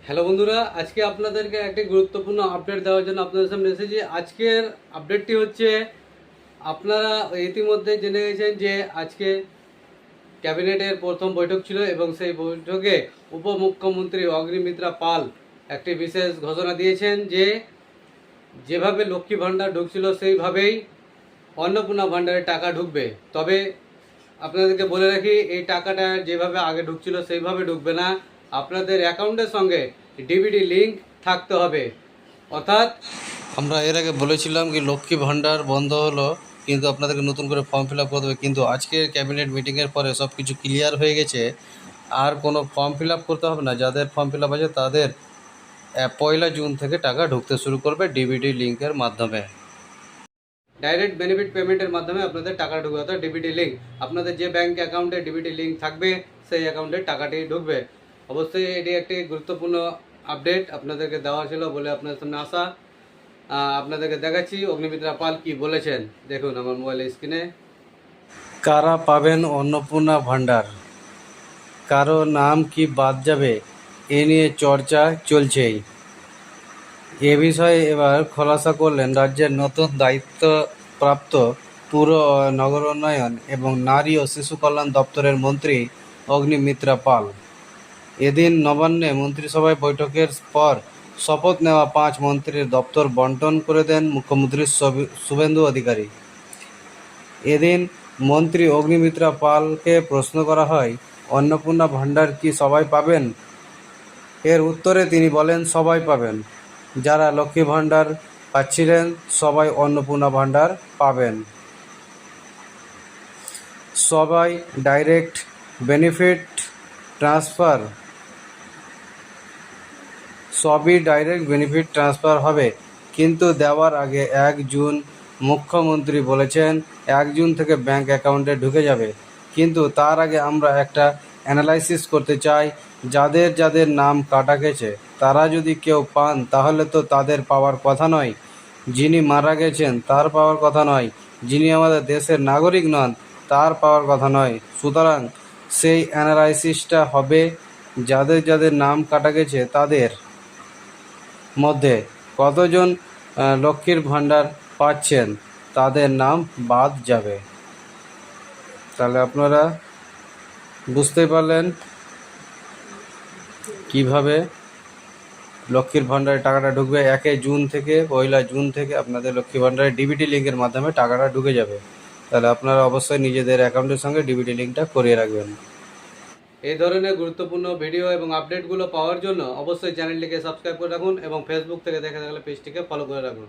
Hello বন্ধুরা, আজকে আপনাদেরকে একটি গুরুত্বপূর্ণ আপডেট দেওয়ার জন্য আপনাদের সামনে এসেছি। আজকের আপডেটটি হচ্ছে, আপনারা ইতিমধ্যে জেনে গেছেন যে আজকে ক্যাবিনেটের প্রথম বৈঠক ছিল এবং সেই বৈঠকে উপমুখ্যমন্ত্রী অগ্নিমিত্রা পাল একটি বিশেষ ঘোষণা দিয়েছেন যে যেভাবে লক্ষ্মী ভাণ্ডার ঢুকছিল সেইভাবেই অন্নপূর্ণা ভাণ্ডারের টাকা ঢুকবে। তবে আপনাদেরকে বলে রাখি, এই টাকাটা যেভাবে আগে ঢুকছিল সেইভাবে ঢুকবে না। আপনাদের অ্যাকাউন্টের সঙ্গে ডিবিটি লিঙ্ক থাকতে হবে। অর্থাৎ আমরা এর আগে বলেছিলাম কি লক্ষ্মী ভাণ্ডার বন্ধ হলো, কিন্তু আপনাদেরকে নতুন করে ফর্ম ফিল আপ করতে হবে। কিন্তু আজকের ক্যাবিনেট মিটিংয়ের পরে সব কিছু ক্লিয়ার হয়ে গেছে, আর কোনো ফর্ম ফিল আপ করতে হবে না। যাদের ফর্ম ফিল আপ আছে তাদের 1 জুন থেকে টাকা ঢুকতে শুরু করবে ডিবিটি লিঙ্কের মাধ্যমে। ডাইরেক্ট বেনিফিট পেমেন্টের মাধ্যমে আপনাদের টাকা ঢুকবে, অর্থাৎ ডিবিটি লিঙ্ক। আপনাদের যে ব্যাঙ্ক অ্যাকাউন্টে ডিবিটি লিঙ্ক থাকবে সেই অ্যাকাউন্টে টাকাটি ঢুকবে। অবশ্যই এটি একটি গুরুত্বপূর্ণ আপডেট আপনাদেরকে দেওয়া ছিল বলে আপনাদের সামনে আসা। আপনাদেরকে দেখাচ্ছি অগ্নিমিত্রা পাল কি বলেছেন, দেখুন আমার মোবাইলের স্ক্রিনে। কারা পাবেন অন্নপূর্ণা ভাণ্ডার, কারো নাম কি বাদ যাবে, এ নিয়ে চর্চা চলছেই। এ বিষয়ে এবার খোলাসা করলেন রাজ্যের নতুন দায়িত্বপ্রাপ্ত পুর ও নগরোন্নয়ন এবং নারী ও শিশু কল্যাণ দপ্তরের মন্ত্রী অগ্নিমিত্রা পাল। এদিন নবান্নে মন্ত্রিসভায় বৈঠকের পর শপথ নেওয়া 5 মন্ত্রীর দপ্তর বন্টন করে দেন মুখ্যমন্ত্রী শুভেন্দু অধিকারী। এদিন মন্ত্রী অগ্নিমিত্রা পালকে প্রশ্ন করা হয়, অন্নপূর্ণা ভাণ্ডার কি সবাই পাবেন? এর উত্তরে তিনি বলেন, সবাই পাবেন। যারা লক্ষ্মী ভাণ্ডার পাচ্ছিলেন সবাই অন্নপূর্ণা ভাণ্ডার পাবেন। সবাই ডাইরেক্ট বেনিফিট ট্রান্সফার সবই ডাইরেক্ট বেনিফিট ট্রান্সফার হবে। কিন্তু দেওয়ার আগে 1 জুন মুখ্যমন্ত্রী বলেছেন 1 জুন থেকে ব্যাংক অ্যাকাউন্টে ঢুকে যাবে। কিন্তু তার আগে আমরা একটা অ্যানালাইসিস করতে চাই। যাদের যাদের নাম কাটা গেছে তারা যদি কেউ পান তাহলে তো তাদের পাওয়ার কথা নয়। যিনি মারা গেছেন তার পাওয়ার কথা নয়। যিনি আমাদের দেশের নাগরিক নন তার পাওয়ার কথা নয়। সুতরাং সেই অ্যানালাইসিসটা হবে যাদের যাদের নাম কাটা গেছে তাদের মধ্যে কতজন লক্ষ্মীর ভাণ্ডার পাচ্ছেন তাদের নাম বাদ যাবে। তাহলে আপনারা বুঝতে পারলেন কিভাবে লক্ষ্মীর ভাণ্ডারে টাকাটা ঢুকবে। 1 জুন থেকে 1 জুন থেকে আপনাদের লক্ষ্মী ভাণ্ডারের ডিবিটি লিঙ্কের মাধ্যমে টাকাটা ঢুকে যাবে। তাহলে আপনারা অবশ্যই নিজেদের অ্যাকাউন্টের সঙ্গে ডিবিটি লিঙ্কটা করিয়ে রাখবেন। এই ধরনের গুরুত্বপূর্ণ ভিডিও এবং আপডেটগুলো পাওয়ার জন্য অবশ্যই চ্যানেলটিকে সাবস্ক্রাইব করে রাখুন এবং ফেসবুক থেকে দেখে থাকলে পেজটিকে ফলো করে রাখুন।